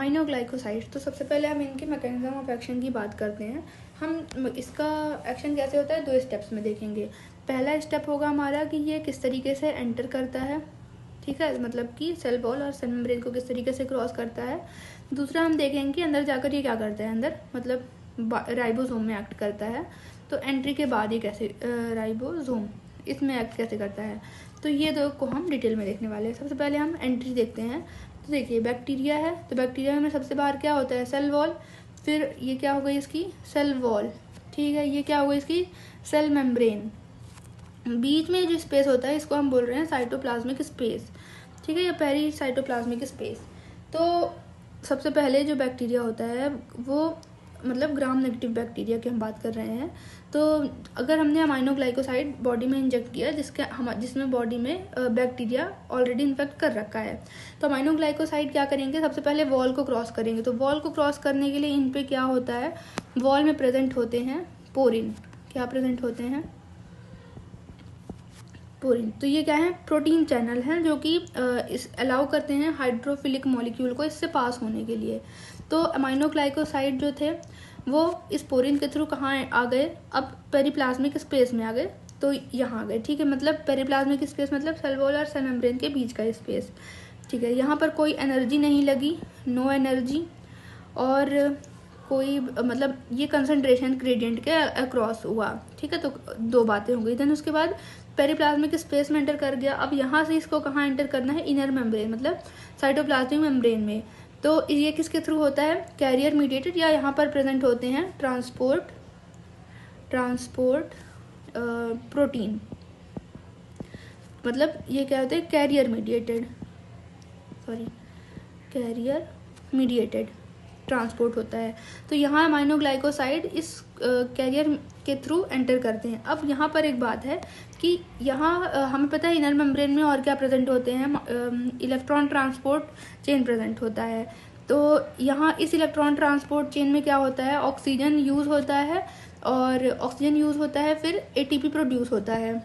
Aminoglycosides. तो सबसे पहले हम इनके मैकेनिज्म ऑफ एक्शन की बात करते हैं। हम इसका एक्शन कैसे होता है 2 स्टेप्स में देखेंगे। पहला स्टेप होगा हमारा कि ये किस तरीके से एंटर करता है, ठीक है, मतलब कि सेल वॉल और सेल मेम्ब्रेन को किस तरीके से क्रॉस करता है। दूसरा हम देखेंगे कि अंदर जाकर ये क्या करता है, अंदर मतलब राइबोसोम में एक्ट करता है। तो एंट्री के बाद ये कैसे राइबोसोम इसमें एक्ट कैसे करता है, तो ये दो को हम डिटेल में देखने वाले हैं। सबसे पहले हम एंट्री देखते हैं। तो देखिए बैक्टीरिया है, तो बैक्टीरिया में सबसे बाहर क्या होता है, सेल वॉल। फिर ये क्या हो गई इसकी सेल वॉल, ठीक है। ये क्या हो गई इसकी सेल मेम्ब्रेन। बीच में जो स्पेस होता है इसको हम बोल रहे हैं साइटोप्लाज्मिक स्पेस, ठीक है, या पेरीसाइटोप्लाज्मिक स्पेस। तो सबसे पहले जो बैक्टीरिया होता है वो मतलब ग्राम नेगेटिव बैक्टीरिया की हम बात कर रहे हैं। तो अगर हमने अमाइनोग्लाइकोसाइड बॉडी में इंजेक्ट किया जिसमें बॉडी में बैक्टीरिया ऑलरेडी इन्फेक्ट कर रखा है, तो अमाइनोग्लाइकोसाइड क्या करेंगे, सबसे पहले वॉल को क्रॉस करेंगे। तो वॉल को क्रॉस करने के लिए इन पे क्या होता है, वॉल में प्रेजेंट होते हैं पोरिन। क्या प्रेजेंट होते हैं, पोरिन। तो ये क्या है, प्रोटीन चैनल हैं जो कि इस अलाउ करते हैं हाइड्रोफिलिक मॉलिक्यूल को इससे पास होने के लिए। तो अमाइनोग्लाइकोसाइड जो थे वो इस पोरिन के थ्रू कहाँ आ गए, अब पेरिप्लाज्मिक स्पेस में आ गए। तो यहाँ आ गए, ठीक है, मतलब पेरिप्लाज्मिक स्पेस मतलब सेल वॉल और सेल मेम्ब्रेन के बीच का स्पेस, ठीक है। यहाँ पर कोई एनर्जी नहीं लगी, नो एनर्जी, और कोई मतलब ये कंसंट्रेशन ग्रेडियंट के अक्रॉस हुआ, ठीक है। तो 2 बातें हो गई। देन उसके बाद पेरिप्लाज्मिक स्पेस में एंटर कर गया। अब यहाँ से इसको कहाँ एंटर करना है, इनर मेम्ब्रेन मतलब साइटोप्लाज्मिक मेम्ब्रेन में। तो ये किसके थ्रू होता है, कैरियर मीडिएटेड, या यहाँ पर प्रेजेंट होते हैं ट्रांसपोर्ट प्रोटीन, मतलब ये क्या होते हैं कैरियर मीडिएटेड ट्रांसपोर्ट होता है। तो यहाँ अमाइनोग्लाइकोसाइड इस कैरियर के थ्रू एंटर करते हैं। अब यहाँ पर एक बात है कि यहाँ हमें पता है इनर मेम्ब्रेन में और क्या प्रेजेंट होते हैं, इलेक्ट्रॉन ट्रांसपोर्ट चेन प्रेजेंट होता है। तो यहाँ इस इलेक्ट्रॉन ट्रांसपोर्ट चेन में क्या होता है, ऑक्सीजन यूज़ होता है, और ऑक्सीजन यूज़ होता है, फिर एटीपी प्रोड्यूस होता है,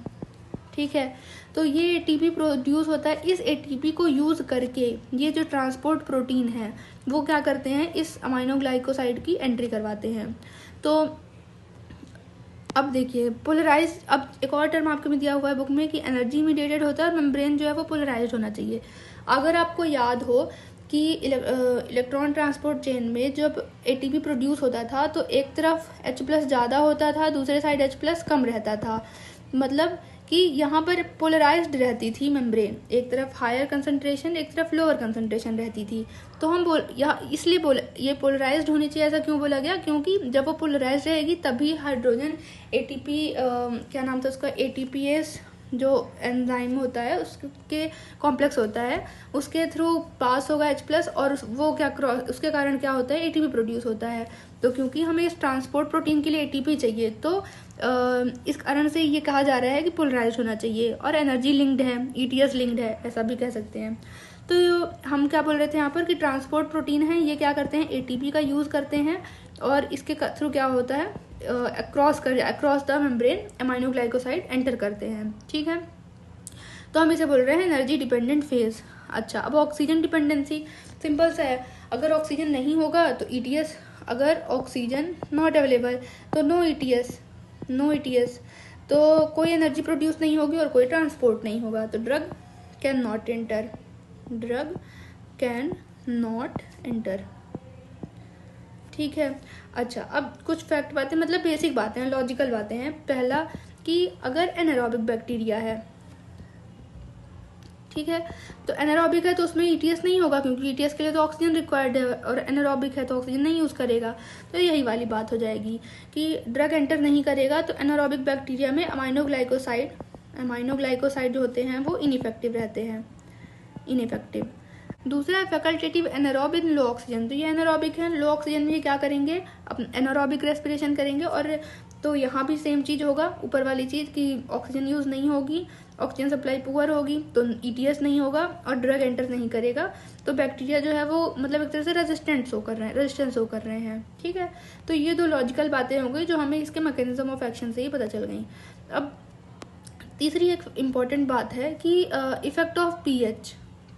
ठीक है। तो ये एटीपी प्रोड्यूस होता है। इस एटीपी को यूज़ करके ये जो ट्रांसपोर्ट प्रोटीन है वो क्या करते हैं, इस अमाइनोग्लाइकोसाइड की एंट्री करवाते हैं। तो अब देखिए पोलराइज, अब एक और टर्म आपके में दिया हुआ है बुक में कि एनर्जी मीडिएटेड होता है और मेम्ब्रेन जो है वो पोलराइज होना चाहिए। अगर आपको याद हो कि इलेक्ट्रॉन ट्रांसपोर्ट चेन में जब एटीपी प्रोड्यूस होता था तो एक तरफ H+ ज़्यादा होता था, दूसरे साइड H+ कम रहता था, मतलब कि यहाँ पर पोलराइज्ड रहती थी मेम्ब्रेन, एक तरफ हायर कंसंट्रेशन एक तरफ लोअर कंसंट्रेशन रहती थी। तो हम इसलिए ये पोलराइज्ड होनी चाहिए, ऐसा क्यों बोला गया, क्योंकि जब वो पोलराइज्ड रहेगी तभी हाइड्रोजन एटीपी क्या नाम था उसका, एटीपीएस जो एंजाइम होता है उसके कॉम्प्लेक्स होता है उसके थ्रू पास होगा H+, और वो क्या उसके कारण क्या होता है, एटीपी प्रोड्यूस होता है। तो क्योंकि हमें इस ट्रांसपोर्ट प्रोटीन के लिए एटीपी चाहिए, तो इस कारण से ये कहा जा रहा है कि पोलराइज होना चाहिए, और एनर्जी लिंक्ड है, ETS लिंक्ड है, ऐसा भी कह सकते हैं। तो हम क्या बोल रहे थे यहाँ पर कि ट्रांसपोर्ट प्रोटीन है, ये क्या करते हैं, एटीपी का यूज़ करते हैं, और इसके थ्रू क्या होता है, across the membrane aminoglycoside enter करते हैं, ठीक है। तो हम इसे बोल रहे हैं एनर्जी डिपेंडेंट फेज। अच्छा, अब ऑक्सीजन डिपेंडेंसी सिंपल सा है, अगर ऑक्सीजन नहीं होगा तो ETS, अगर ऑक्सीजन नॉट अवेलेबल तो नो ETS, तो कोई एनर्जी प्रोड्यूस नहीं होगी और कोई ट्रांसपोर्ट नहीं होगा, तो ड्रग कैन नॉट एंटर, ठीक है। अच्छा, अब कुछ फैक्ट बातें, मतलब बेसिक बातें हैं, लॉजिकल बातें हैं। पहला कि अगर एनारोबिक बैक्टीरिया है, ठीक है, तो एनारोबिक है तो उसमें ETS नहीं होगा, क्योंकि ETS के लिए तो ऑक्सीजन रिक्वायर्ड है, और एनारोबिक है तो ऑक्सीजन नहीं यूज़ करेगा। तो यही वाली बात हो जाएगी कि ड्रग एंटर नहीं करेगा। तो एनारोबिक बैक्टीरिया में अमाइनोग्लाइकोसाइड जो होते हैं वो इनइफेक्टिव रहते हैं, इनइफेक्टिव। दूसरा फैकल्टेटिव एनारोबिक लो ऑक्सीजन, तो ये एनारोबिक है, लो ऑक्सीजन में ये क्या करेंगे, एनारोबिक रेस्पिरेशन करेंगे, और तो यहाँ भी सेम चीज़ होगा, ऊपर वाली चीज़ कि ऑक्सीजन यूज़ नहीं होगी, ऑक्सीजन सप्लाई पुअर होगी, तो ETS नहीं होगा और ड्रग एंटर नहीं करेगा। तो बैक्टीरिया जो है वो मतलब एक तरह से रेजिस्टेंस शो कर रहे हैं, ठीक है। तो ये 2 लॉजिकल बातें हो गई जो हमें इसके मैकेनिज्म ऑफ एक्शन से ही पता चल गई। अब तीसरी एक इम्पॉर्टेंट बात है कि effect of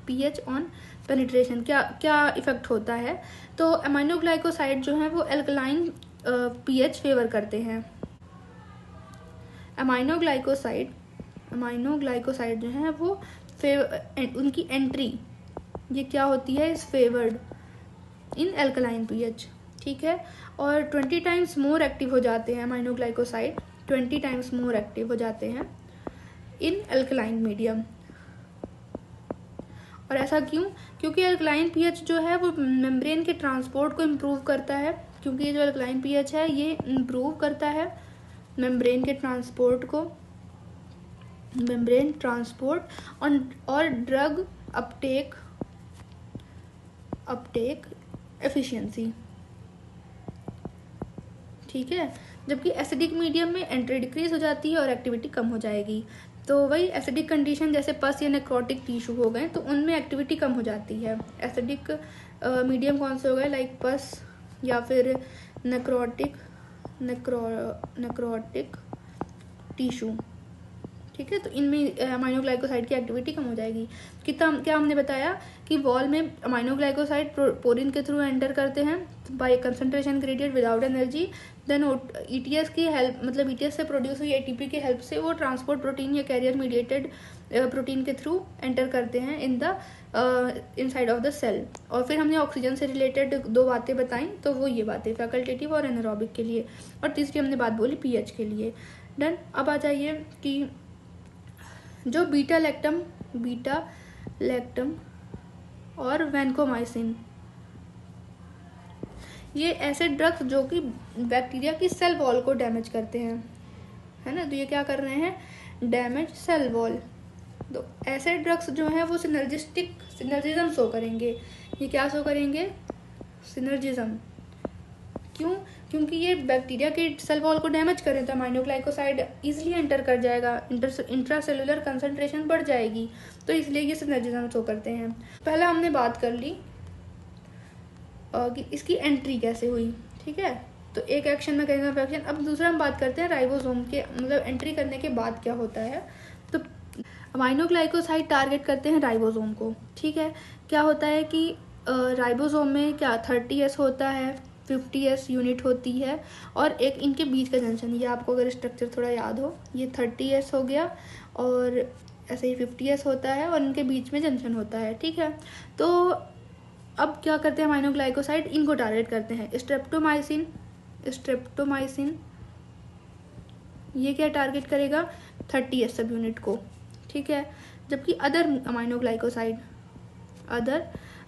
pH on penetration क्या क्या इफेक्ट होता है। तो अमाइनोग्लाइकोसाइड जो है वो एल्कलाइन पीएच फेवर करते हैं। अमाइनोग्लाइकोसाइड जो है वो उनकी एंट्री ये क्या होती है, is favoured in alkaline pH, ठीक है। और 20 टाइम्स मोर एक्टिव हो जाते हैं अमाइनोग्लाइकोसाइड, 20 टाइम्स मोर एक्टिव हो जाते हैं इन एल्कलाइन मीडियम। और ऐसा क्यों? क्योंकि एल्कलाइन पीएच जो है वो मेम्ब्रेन के ट्रांसपोर्ट को इम्प्रूव करता है, क्योंकि ये जो एल्कलाइन पीएच है ये इम्प्रूव करता है मेम्ब्रेन के ट्रांसपोर्ट को, मेम्ब्रेन ट्रांसपोर्ट और ड्रग अपटेक एफिशिएंसी, ठीक है। जबकि एसिडिक मीडियम में एंट्री डिक्रीज हो जाती है और एक्टिविटी कम हो जाएगी। तो वही एसिडिक कंडीशन जैसे पस या नेक्रोटिक टिश्यू हो गए तो उनमें एक्टिविटी कम हो जाती है। एसिडिक मीडियम कौन से हो गए, लाइक पस या फिर नेक्रोटिक टिश्यू, ठीक है। तो इनमें अमाइनोग्लाइकोसाइड की एक्टिविटी कम हो जाएगी। क्या हमने बताया कि वॉल में अमाइनोग्लाइकोसाइड पोरिन के थ्रू एंटर करते हैं by concentration gradient without energy, then ETS की हेल्प, मतलब ईटीएस से प्रोड्यूस हुई एटीपी की हेल्प से वो ट्रांसपोर्ट प्रोटीन या कैरियर मीडिएटेड प्रोटीन के थ्रू एंटर करते हैं इनसाइड ऑफ द सेल। और फिर हमने ऑक्सीजन से रिलेटेड 2 बातें बताई, तो वो ये बातें फैकल्टेटिव और एनारोबिक के लिए, और तीसरी हमने बात बोली पीएच के लिए। डन। अब आ जाइए कि जो बीटा लैक्टम और वैनकोमाइसिन, ये ऐसे ड्रग्स जो कि बैक्टीरिया की सेल वॉल को डैमेज करते हैं, है ना। तो ये क्या कर रहे हैं, डैमेज सेल वॉल। तो ऐसे ड्रग्स जो हैं वो सिनर्जिज्म शो करेंगे। ये क्या शो करेंगे, सिनर्जिज्म। क्यों? क्योंकि ये बैक्टीरिया के सेल वॉल को डैमेज करें तो अमाइनोग्लाइकोसाइड इजीली एंटर कर जाएगा, इंट्रासेलुलर कंसंट्रेशन बढ़ जाएगी, तो इसलिए ये सिनर्जिज्म शो करते हैं। पहला हमने बात कर ली कि इसकी एंट्री कैसे हुई, ठीक है। तो एक एक्शन मैकेनिज्म ऑफ एक्शन। अब दूसरा हम बात करते हैं राइबोसोम के, मतलब एंट्री करने के बाद क्या होता है। तो अमाइनोग्लाइकोसाइड टारगेट करते हैं राइबोसोम को, ठीक है। क्या होता है कि राइबोसोम में क्या 30S होता है, 50S यूनिट होती है, और एक इनके बीच का जंक्शन, ये आपको अगर स्ट्रक्चर थोड़ा याद हो, ये 30S हो गया और ऐसे ही 50S होता है और इनके बीच में जंक्शन होता है, ठीक है। तो अब क्या करते हैं अमाइनोग्लाइकोसाइड, इनको टारगेट करते हैं। स्ट्रेप्टोमाइसिन ये क्या टारगेट करेगा, 30S सब यूनिट को, ठीक है। जबकि अदर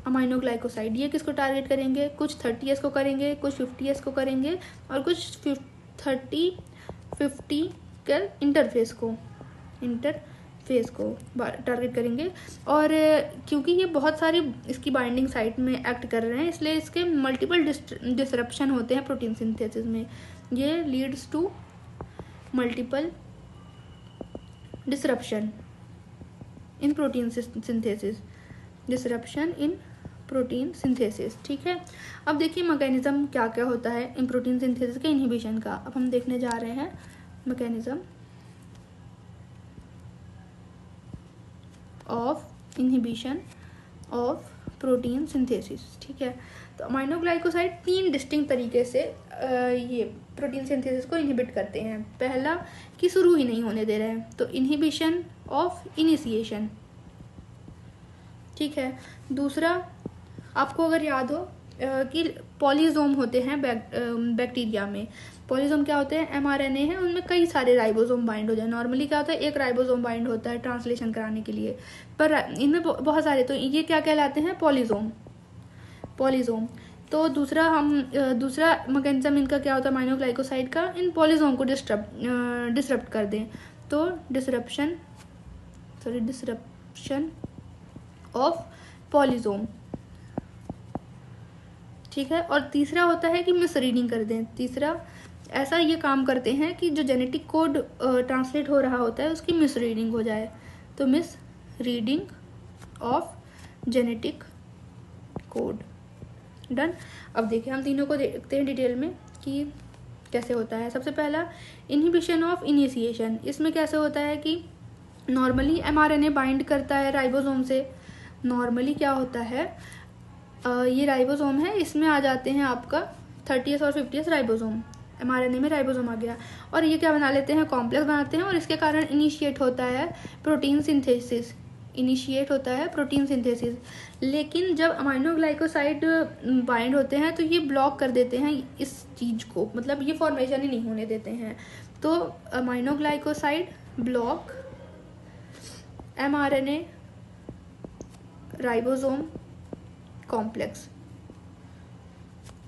अमाइनोग्लाइकोसाइड ये किसको टारगेट करेंगे, कुछ 30S को करेंगे, कुछ 50S को करेंगे, और कुछ 30-50 के इंटरफेस को टारगेट करेंगे। और क्योंकि ये बहुत सारी इसकी बाइंडिंग साइट में एक्ट कर रहे हैं, इसलिए इसके मल्टीपल डिसरप्शन होते हैं प्रोटीन सिंथेसिस में। ये leads to multiple disruption in protein synthesis, ठीक है। अब देखिए मैकेनिज्म क्या क्या होता है इन प्रोटीन सिंथेसिस के इनहिबिशन का। अब हम देखने जा रहे हैं mechanism of inhibition of protein synthesis, ठीक है। तो अमाइनोग्लाइकोसाइड 3 डिस्टिंक्ट तरीके से ये प्रोटीन सिंथेसिस को इनहिबिट करते हैं। पहला कि शुरू ही नहीं होने दे रहे हैं, तो इनहिबिशन ऑफ इनिशिएशन, ठीक है। दूसरा आपको अगर याद हो कि पॉलीजोम होते हैं बैक्टीरिया में। पॉलीजोम क्या होते हैं, mRNA है, उनमें कई सारे राइबोसोम बाइंड हो जाए। नॉर्मली क्या होता है, एक राइबोसोम बाइंड होता है ट्रांसलेशन कराने के लिए, पर इनमें बहुत सारे, तो ये क्या कहलाते हैं, पॉलीजोम। तो दूसरा मैकेनिज्म इनका क्या होता है अमाइनोग्लाइकोसाइड का, इन पॉलीजोम को डिसरप्ट कर दें, तो डिसरप्शन ऑफ पॉलीजोम, ठीक है। और तीसरा होता है कि मिसरीडिंग कर दें। तीसरा ऐसा ये काम करते हैं कि जो जेनेटिक कोड ट्रांसलेट हो रहा होता है उसकी मिसरीडिंग हो जाए, तो miss reading of genetic code. Done. अब देखिए हम तीनों को देखते हैं डिटेल में कि कैसे होता है। सबसे पहला इनहिबिशन ऑफ इनिशिएशन। इसमें कैसे होता है कि नॉर्मली mRNA बाइंड करता है राइबोसोम से, नॉर्मली क्या होता है, ये राइबोसोम है, इसमें आ जाते हैं आपका 30th और 50th राइबोसोम, mRNA में राइबोसोम आ गया, और ये क्या बना लेते हैं, कॉम्प्लेक्स बनाते हैं, और इसके कारण इनिशिएट होता है प्रोटीन सिंथेसिस, लेकिन जब अमाइनोग्लाइकोसाइड बाइंड होते हैं तो ये ब्लॉक कर देते हैं इस चीज़ को, मतलब ये फॉर्मेशन ही नहीं होने देते हैं। तो aminoglycoside block mRNA ribosome complex,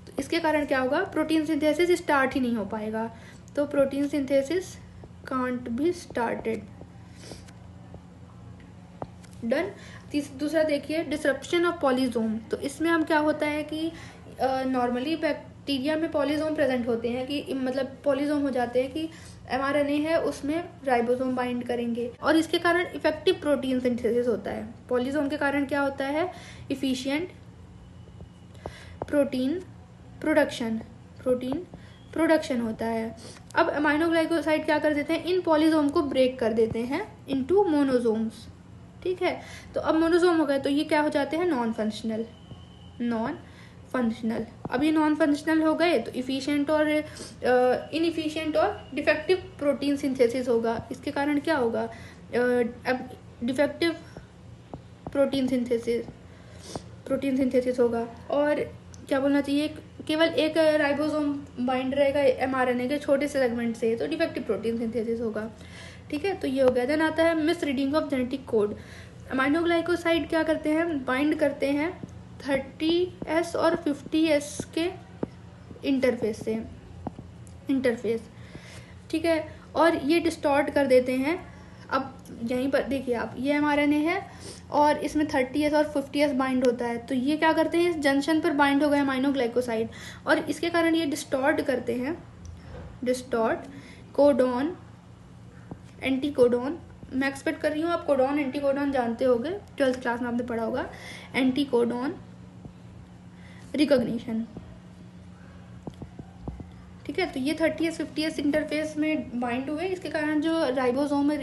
तो इसके कारण क्या होगा, प्रोटीन सिंथेसिस स्टार्ट ही नहीं हो पाएगा, तो protein synthesis can't be started. Done. दूसरा देखिए, डिसरप्शन ऑफ पॉलीजोम। तो इसमें हम क्या होता है कि नॉर्मली बैक्टीरिया में पॉलीजोम प्रेजेंट होते हैं, कि मतलब पॉलीजोम हो जाते हैं कि mRNA है उसमें राइबोसोम बाइंड करेंगे, और इसके कारण इफेक्टिव प्रोटीन सिंथेसिस होता है। पॉलीजोम के कारण क्या होता है, इफिशिएंट प्रोटीन प्रोडक्शन होता है। अब अमाइनोग्लाइकोसाइड क्या कर देते हैं, इन पॉलीजोम को ब्रेक कर देते हैं इनटू मोनोजोम्स, ठीक है। तो अब मोनोजोम हो गए तो ये क्या हो जाते हैं, नॉन फंक्शनल। अब ये नॉन फंक्शनल हो गए तो इफिशिएंट और इनइफिशिएंट और डिफेक्टिव प्रोटीन सिंथेसिस होगा। इसके कारण क्या होगा, अब डिफेक्टिव प्रोटीन सिंथेसिस होगा, और क्या बोलना चाहिए, केवल एक राइबोसोम बाइंड रहेगा mRNA के छोटे से सेगमेंट से, तो डिफेक्टिव प्रोटीन सिंथेसिस होगा, ठीक है। तो ये हो गया। देन आता है miss reading of genetic code. Aminoglycoside क्या करते हैं, बाइंड करते हैं 30S और 50S के इंटरफेस, ठीक है, और ये डिस्टॉर्ट कर देते हैं। अब यहीं पर देखिए आप, ये mRNA है और इसमें 30S और 50S बाइंड होता है, तो ये क्या करते हैं, इस जंक्शन पर बाइंड हो गए अमाइनोग्लाइकोसाइड, और इसके कारण ये डिस्टॉर्ट करते हैं, कोडॉन एंटीकोडॉन। मैं एक्सपेक्ट कर रही हूँ आप कोडॉन एंटीकोडॉन जानते होंगे, 12th क्लास में आपने पढ़ा होगा, एंटीकोडॉन रिकॉग्निशन, ठीक है। तो ये 30S 50S इंटरफेस में बाइंड हुए, इसके कारण जो राइबोसोम में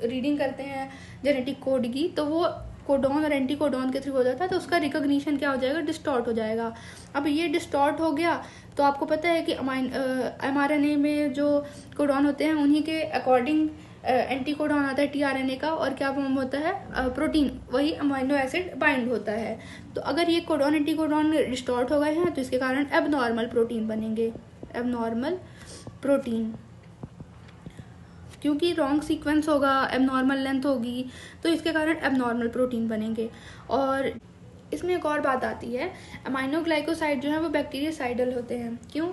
रीडिंग करते हैं जेनेटिक कोड की, तो वो कोडॉन और एंटीकोडॉन के थ्रू हो जाता है, तो उसका रिकॉग्निशन क्या हो जाएगा, डिस्टॉर्ट हो जाएगा। अब ये डिस्टॉर्ट हो गया तो आपको पता है कि mRNA में जो कोडॉन होते हैं उन्हीं के अकॉर्डिंग एंटीकोडॉन आता है tRNA का, और क्या फॉर्म होता है, प्रोटीन, वही अमाइनो एसिड बाइंड होता है। तो अगर ये कोडॉन एंटीकोडॉन डिस्टॉर्ट हो गए हैं तो इसके कारण एबनॉर्मल प्रोटीन बनेंगे, क्योंकि रॉन्ग सीक्वेंस होगा, एबनॉर्मल लेंथ होगी, तो इसके कारण एबनॉर्मल प्रोटीन बनेंगे। और इसमें एक और बात आती है, अमाइनोग्लाइकोसाइड जो है वो बैक्टीरियासाइडल होते हैं। क्यों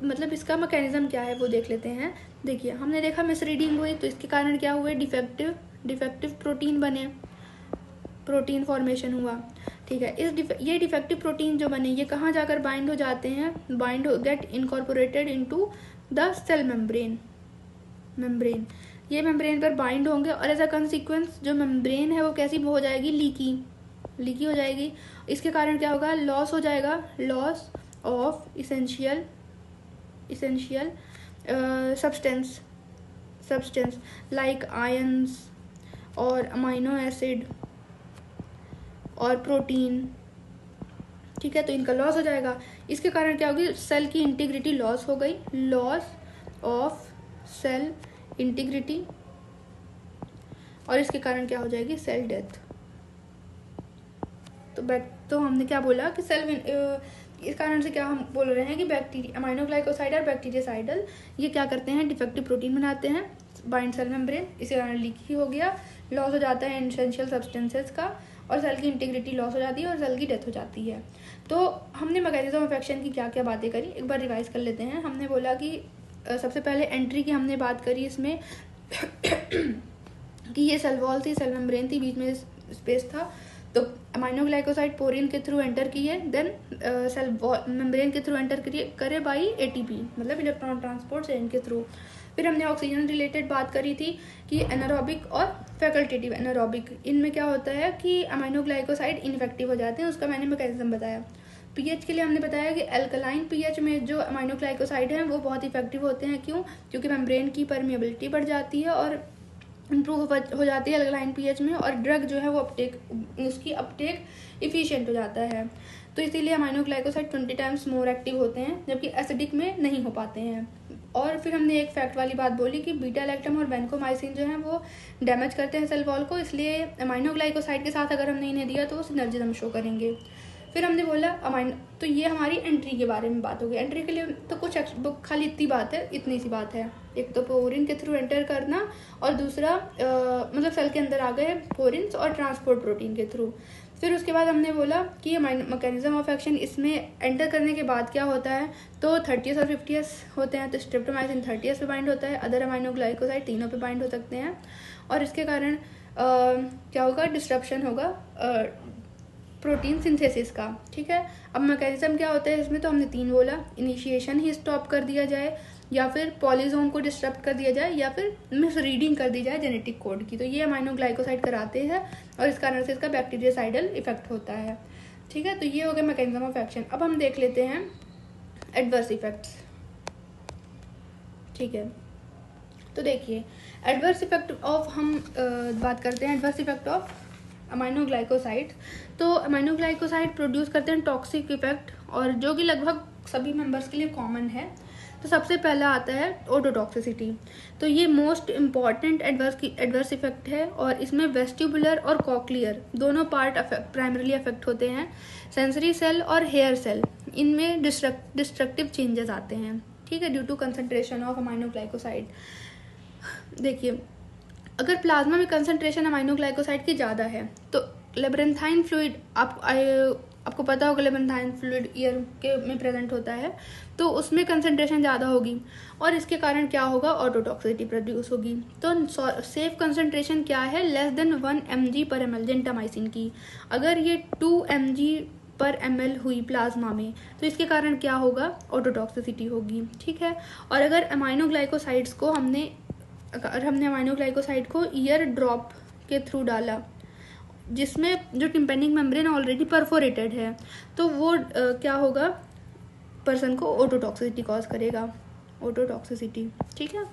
मतलब इसका मैकेनिज्म क्या है वो देख लेते हैं। देखिए, हमने देखा मिसरीडिंग हुई, तो इसके कारण क्या हुए, डिफेक्टिव प्रोटीन बने, प्रोटीन फॉर्मेशन हुआ, ठीक है। ये डिफेक्टिव प्रोटीन जो बने, ये कहाँ जाकर बाइंड हो जाते हैं, get incorporated into the cell membrane, ये मेम्ब्रेन पर बाइंड होंगे, और एज अ कंसिक्वेंस जो मेम्ब्रेन है वो कैसी हो जाएगी, लीकी हो जाएगी। इसके कारण क्या होगा, लॉस हो जाएगा, loss of essential substance like ions और अमाइनो एसिड और प्रोटीन, ठीक है। तो इनका लॉस हो जाएगा। इसके कारण क्या होगी, सेल की इंटीग्रिटी लॉस हो गई, लॉस ऑफ सेल इंटीग्रिटी, और इसके कारण क्या हो जाएगी, सेल डेथ। तो हमने क्या बोला कि इस कारण से क्या हम बोल रहे हैं कि अमाइनोग्लाइकोसाइड और बैक्टीरियासाइडल ये क्या करते हैं, डिफेक्टिव प्रोटीन बनाते हैं, बाइंड सेल मेम्ब्रेन, इसी कारण लीकी हो गया, लॉस हो जाता है एसेंशियल सब्सटेंसेस का, और सेल की इंटीग्रिटी लॉस हो जाती है और सेल की डेथ हो जाती है। तो हमने मैकेनिज्म ऑफ एक्शन की क्या क्या बातें करी, एक बार रिवाइज कर लेते हैं। हमने बोला कि सबसे पहले एंट्री की हमने बात करी इसमें कि ये सेल वॉल थी, सेल मेम्ब्रेन थी, बीच में स्पेस था, तो अमाइनोग्लाइकोसाइड पोरिन के थ्रू एंटर किए, देन सेल मेम्ब्रेन के थ्रू एंटर करे बाई एटीपी, मतलब इलेक्ट्रॉन ट्रांसपोर्ट चेन के थ्रू। फिर हमने ऑक्सीजन रिलेटेड बात करी थी कि एनारोबिक और फैकल्टेटिव एनारोबिक, इनमें क्या होता है कि अमाइनोग्लाइकोसाइड इनफेक्टिव हो जाते हैं, उसका मैंने मैकेनिज्म बताया। पीएच के लिए हमने बताया कि अल्कलाइन पीएच में जो अमाइनोग्लाइकोसाइड हैं वो बहुत इफेक्टिव होते हैं। क्योंकि मेम्ब्रेन की परमिएबिलिटी बढ़ जाती है और इम्प्रूव हो जाती है अल्कलाइन पीएच में, और ड्रग जो है वो उसकी अपटेक इफिशिएंट हो जाता है। तो इसीलिए अमाइनोग्लाइकोसाइड 20 टाइम्स मोर एक्टिव होते हैं, जबकि एसिडिक में नहीं हो पाते हैं। और फिर हमने एक फैक्ट वाली बात बोली कि बीटा लैक्टम और वेनकोमाइसिन जो है वो डैमेज करते हैं सेल वॉल को, इसलिए अमाइनोग्लाइकोसाइड के साथ अगर हमने इन्हें दिया तो वो सिनर्जिज्म शो करेंगे। फिर हमने बोला तो ये हमारी एंट्री के बारे में बात होगी। एंट्री के लिए तो कुछ खाली इतनी बात है, इतनी सी बात है। एक तो पोरिन के थ्रू एंटर करना, और दूसरा मतलब सेल के अंदर आ गए पोरिन्स और ट्रांसपोर्ट प्रोटीन के थ्रू। फिर उसके बाद हमने बोला कि मैकेनिज्म ऑफ एक्शन, इसमें एंटर करने के बाद क्या होता है, तो 30s और 50s होते हैं। तो स्ट्रेप्टोमाइसिन 30s पे बाइंड होता है, अदर अमाइनोग्लाइकोसाइड तीनों पे बाइंड हो सकते हैं, और इसके कारण क्या होगा, डिस्ट्रप्शन होगा प्रोटीन सिंथेसिस का। ठीक है, अब मैकेनिज्म क्या होता है इसमें, तो हमने 3 बोला, इनिशिएशन ही स्टॉप कर दिया जाए, या फिर पॉलीजोम को डिस्टर्ब कर दिया जाए, या फिर मिस रीडिंग कर दी जाए जेनेटिक कोड की। तो ये अमाइनोग्लाइकोसाइड कराते हैं, और इस कारण से इसका बैक्टीरियासाइडल इफेक्ट होता है। ठीक है, तो ये हो गया मैकेनिज्म ऑफ एक्शन। अब हम देख लेते हैं एडवर्स इफेक्ट्स। ठीक है, तो देखिए एडवर्स इफेक्ट ऑफ हम बात करते हैं एडवर्स इफेक्ट ऑफ अमाइनोग्लाइकोसाइड। तो अमाइनोग्लाइकोसाइड प्रोड्यूस करते हैं टॉक्सिक इफेक्ट, और जो कि लगभग सभी मेंबर्स के लिए कॉमन है। तो सबसे पहला आता है ओटोटॉक्सिसिटी। तो ये मोस्ट इम्पॉर्टेंट एडवर्स इफेक्ट है, और इसमें वेस्टिबुलर और कॉक्लियर दोनों पार्ट प्राइमरीली अफेक्ट होते हैं। सेंसरी सेल और हेयर सेल, इनमें डिस्ट्रक्टिव चेंजेस आते हैं। ठीक है, due to concentration of aminoglycoside. देखिए, अगर प्लाज्मा में कंसंट्रेशन अमाइनोग्लाइकोसाइड की ज़्यादा है, तो लेब्रेंथाइन फ्लूइड, आपको पता होगा लेब्रेंथाइन फ्लूइड ईयर के में प्रेजेंट होता है, तो उसमें कंसंट्रेशन ज़्यादा होगी, और इसके कारण क्या होगा, ऑटोटॉक्सिसिटी प्रोड्यूस होगी। तो सेफ कंसंट्रेशन क्या है, लेस देन 1 mg/ml जेंटामाइसिन की। अगर ये 2 mg/ml हुई प्लाज्मा में, तो इसके कारण क्या होगा, ऑटोटॉक्सिसिटी होगी। ठीक है, और अगर अमाइनोग्लाइकोसाइड्स को हमने अमाइनोग्लाइकोसाइड को ईयर ड्रॉप के थ्रू डाला, जिसमें जो टिम्पेनिक मेम्ब्रेन ऑलरेडी परफोरेटेड है, तो वो क्या होगा, पर्सन को ऑटोटॉक्सिसिटी कॉज करेगा, ऑटोटॉक्सिसिटी। ठीक है,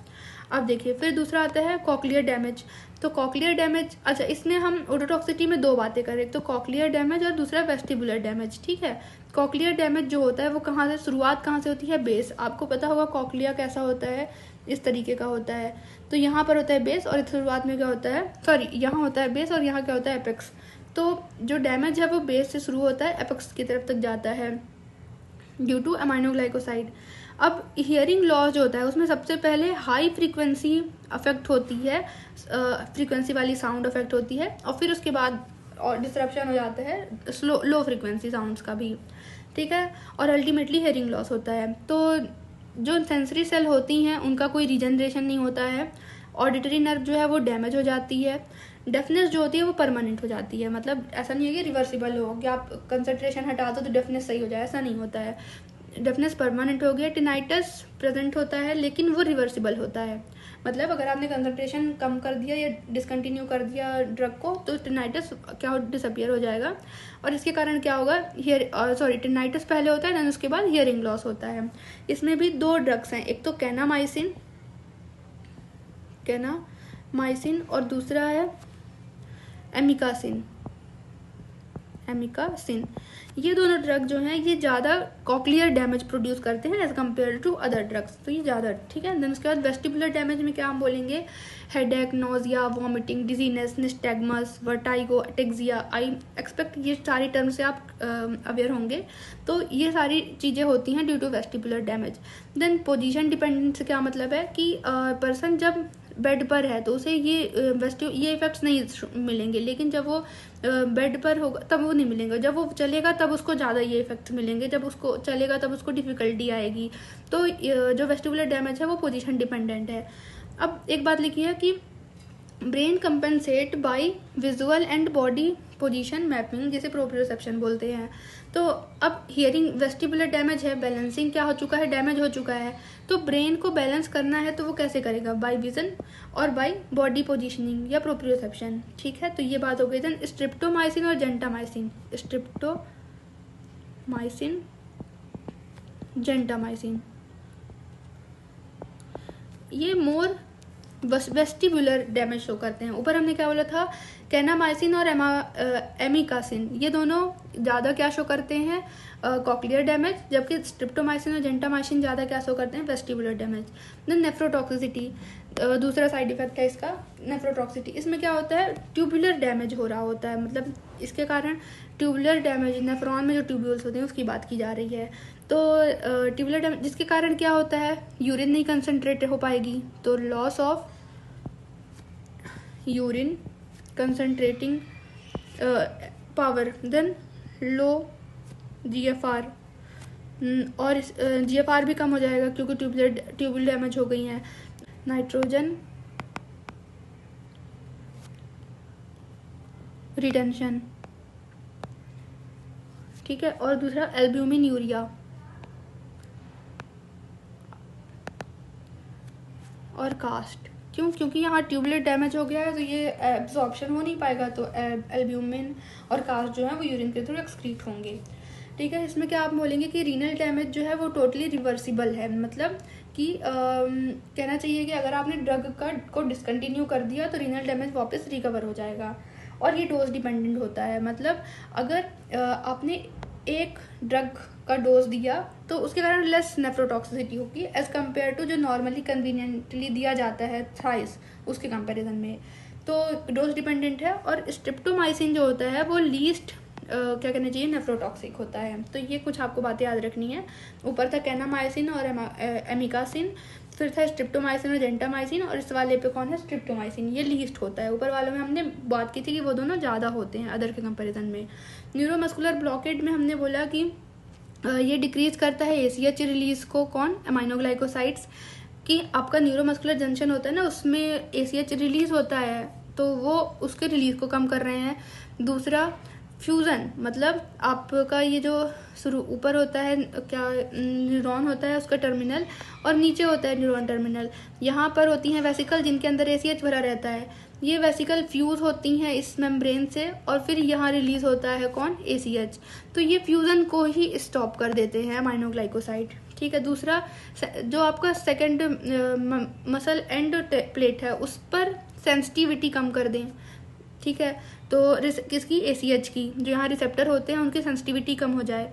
अब देखिए फिर दूसरा आता है कॉक्लियर डैमेज। तो कॉक्लियर डैमेज, अच्छा इसमें हम ऑटोटॉक्सिसिटी में 2 बातें करें, तो कॉक्लियर डैमेज और दूसरा वेस्टिबुलर डैमेज। ठीक है, कॉक्लियर डैमेज जो होता है वो शुरुआत कहाँ से होती है, बेस। आपको पता होगा कॉक्लिया कैसा होता है, इस तरीके का होता है। तो यहाँ पर होता है बेस, और शुरुआत में क्या होता है, सॉरी यहाँ होता है बेस और यहाँ क्या होता है, एपेक्स। तो जो डैमेज है वो बेस से शुरू होता है, एपेक्स की तरफ तक जाता है, ड्यू टू अमाइनोग्लाइकोसाइड। अब हियरिंग लॉस जो होता है उसमें सबसे पहले हाई फ्रीक्वेंसी अफेक्ट होती है, फ्रीक्वेंसी वाली साउंड अफेक्ट होती है, और फिर उसके बाद और डिसरप्शन हो जाता है लो फ्रीक्वेंसी साउंड्स का भी। ठीक है, और अल्टीमेटली हियरिंग लॉस होता है। तो जो सेंसरी सेल होती हैं उनका कोई रीजनरेशन नहीं होता है, ऑडिटरी नर्व जो है वो डैमेज हो जाती है, डेफनेस जो होती है वो परमानेंट हो जाती है। मतलब ऐसा नहीं है कि रिवर्सिबल हो, कि आप कंसंट्रेशन हटा दो तो डेफनेस सही हो जाए, ऐसा नहीं होता है। डेफनेस परमानेंट हो गया। टिनाइटस प्रेजेंट होता है, लेकिन वो रिवर्सिबल होता है। मतलब अगर आपने कंसंट्रेशन कम कर दिया या डिसकंटिन्यू कर दिया ड्रग को, तो टिनाइटस क्या डिसअपियर हो जाएगा, और इसके कारण क्या होगा, टिनाइटस पहले होता है, देन उसके बाद हियरिंग लॉस होता है। इसमें भी 2 ड्रग्स हैं, एक तो कैनामाइसिन और दूसरा है एमिकासिन। ये दोनों ड्रग जो हैं ये ज़्यादा कॉक्लियर डैमेज प्रोड्यूस करते हैं as compare to other drugs, तो ये ज़्यादा। ठीक है, देन उसके बाद वेस्टिबुलर डैमेज में क्या हम बोलेंगे, headache, nausea, vomiting, dizziness, nystagmus, vertigo, ataxia. I expect ये सारी टर्म से आप अवेयर होंगे। तो ये सारी चीज़ें होती हैं due to vestibular damage. Then position dependent से क्या मतलब है कि पर्सन जब बेड पर है तो उसे ये इफेक्ट्स नहीं मिलेंगे, लेकिन जब वो बेड पर होगा तब वो नहीं मिलेंगे, जब वो चलेगा तब उसको ज़्यादा ये इफेक्ट्स मिलेंगे, जब उसको चलेगा तब उसको डिफिकल्टी आएगी। तो जो वेस्टिबुलर डैमेज है वो पोजीशन डिपेंडेंट है। अब एक बात लिखी है कि brain compensate by visual and body position mapping, जिसे प्रोप्रियोसेप्शन बोलते हैं। तो अब हियरिंग वेस्टिबुलर डैमेज है, बैलेंसिंग क्या हो चुका है, डैमेज हो चुका है, तो ब्रेन को बैलेंस करना है तो वो कैसे करेगा, बाय विजन और बाय बॉडी पोजीशनिंग या प्रोप्रियोसेप्शन। ठीक है, तो ये बात हो गई। देन स्ट्रिप्टोमाइसिन और जेंटामाइसिन, ये मोर वेस्टिबुलर डैमेज शो करते हैं। ऊपर हमने क्या बोला था, कैनामाइसिन और एमिकासिन ये दोनों ज़्यादा क्या शो करते हैं, कॉक्लियर डैमेज, जबकि स्ट्रिप्टोमाइसिन और जेंटामाइसिन ज़्यादा क्या शो करते हैं, वेस्टिबुलर डैमेज। देन नेफ्रोटॉक्सिसिटी, दूसरा साइड इफेक्ट है इसका नेफ्रोटॉक्सिसिटी। इसमें क्या होता है, ट्यूबुलर डैमेज हो रहा होता है, मतलब इसके कारण ट्यूबुलर डैमेज, नेफ्रॉन में जो ट्यूब्यूल्स होते हैं उसकी बात की जा रही है। तो ट्यूबुलर डैमेज जिसके कारण क्या होता है, यूरिन नहीं कंसनट्रेट हो पाएगी, तो loss of urine concentrating power, then low GFR, और GFR भी कम हो जाएगा क्योंकि ट्यूबुल डैमेज हो गई हैं। नाइट्रोजन रिटेंशन, ठीक है। और दूसरा एल्ब्यूमिन यूरिया और कास्ट, क्यों, क्योंकि यहाँ ट्यूबुलर डैमेज हो गया है तो ये एब्जॉर्प्शन हो नहीं पाएगा, तो एल्ब्यूमिन और कास्ट जो है वो यूरिन के थ्रू एक्सक्रीट होंगे, ठीक है। इसमें क्या आप बोलेंगे कि रीनल डैमेज जो है वो टोटली रिवर्सिबल है, मतलब कि कहना चाहिए कि अगर आपने ड्रग को डिसकंटिन्यू कर दिया तो रीनल डैमेज वापस रिकवर हो जाएगा, और ये डोज डिपेंडेंट होता है। मतलब अगर आपने एक ड्रग का डोज दिया तो उसके कारण लेस नेफ्रोटॉक्सिसिटी होगी एज कम्पेयर टू जो नॉर्मली कन्वीनियंटली दिया जाता है थ्राइस, उसके कंपैरिजन में, तो डोज डिपेंडेंट है। और स्ट्रिप्टोमाइसिन जो होता है वो लीस्ट क्या कहना चाहिए, नेफ्रोटॉक्सिक होता है। तो ये कुछ आपको बातें याद रखनी है। ऊपर था कैनामाइसिन और एमिकासिन, फिर था स्ट्रिप्टोमाइसिन और जेंटामाइसिन, और इस वाले पे कौन है, स्ट्रिप्टोमाइसिन, ये लीस्ट होता है। ऊपर वालों में हमने बात की थी कि वो दोनों ज़्यादा होते हैं अदर के कंपेरिजन में। न्यूरोमस्कुलर ब्लॉकेट में हमने बोला कि ये डिक्रीज करता है ACH रिलीज को, कौन, अमाइनोग्लाइकोसाइड्स, कि आपका न्यूरोमस्कुलर जंक्शन होता है ना, उसमें ACH रिलीज होता है तो वो उसके रिलीज को कम कर रहे हैं। दूसरा फ्यूज़न, मतलब आपका ये जो शुरू ऊपर होता है क्या, न्यूरॉन होता है उसका टर्मिनल, और नीचे होता है न्यूरॉन टर्मिनल, यहाँ पर होती हैं वेसिकल जिनके अंदर ACH भरा रहता है। ये वेसिकल फ्यूज़ होती हैं इस मेम्ब्रेन से, और फिर यहाँ रिलीज होता है कौन, ACH, तो ये फ्यूज़न को ही स्टॉप कर देते हैं अमाइनोग्लाइकोसाइड, ठीक है। दूसरा जो आपका सेकेंड मसल एंड प्लेट है उस पर सेंसिटिविटी कम कर दें, ठीक है। तो किसकी, ACH की, जो यहाँ रिसेप्टर होते हैं उनकी सेंसिटिविटी कम हो जाए,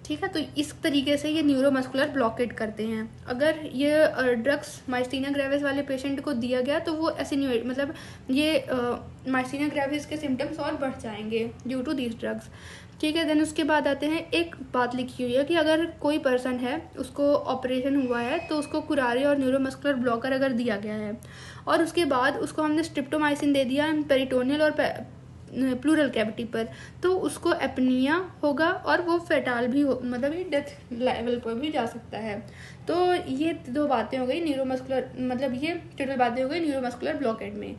ठीक है। तो इस तरीके से ये न्यूरोमस्कुलर ब्लॉकेट करते हैं। अगर ये ड्रग्स माइस्थीनिया ग्रेविस वाले पेशेंट को दिया गया तो वो एसिन्यूएट, मतलब ये माइस्थीनिया ग्रेविस के सिम्टम्स और बढ़ जाएंगे ड्यू टू दीज ड्रग्स, ठीक है। देन उसके बाद आते हैं, एक बात लिखी हुई है कि अगर कोई पर्सन है उसको ऑपरेशन हुआ है तो उसको कुरारे और न्यूरोमस्कुलर ब्लॉकर अगर दिया गया है और उसके बाद उसको हमने स्ट्रिप्टोमाइसिन दे दिया पेरिटोनियल और प्लूरल कैविटी पर, तो उसको एपनिया होगा और वो फेटाल भी हो, मतलब ये डेथ लेवल पर भी जा सकता है। तो ये दो बातें हो गई न्यूरोमस्कुलर, मतलब ये टोटल बातें हो गई न्यूरोमस्कुलर ब्लॉकेट में।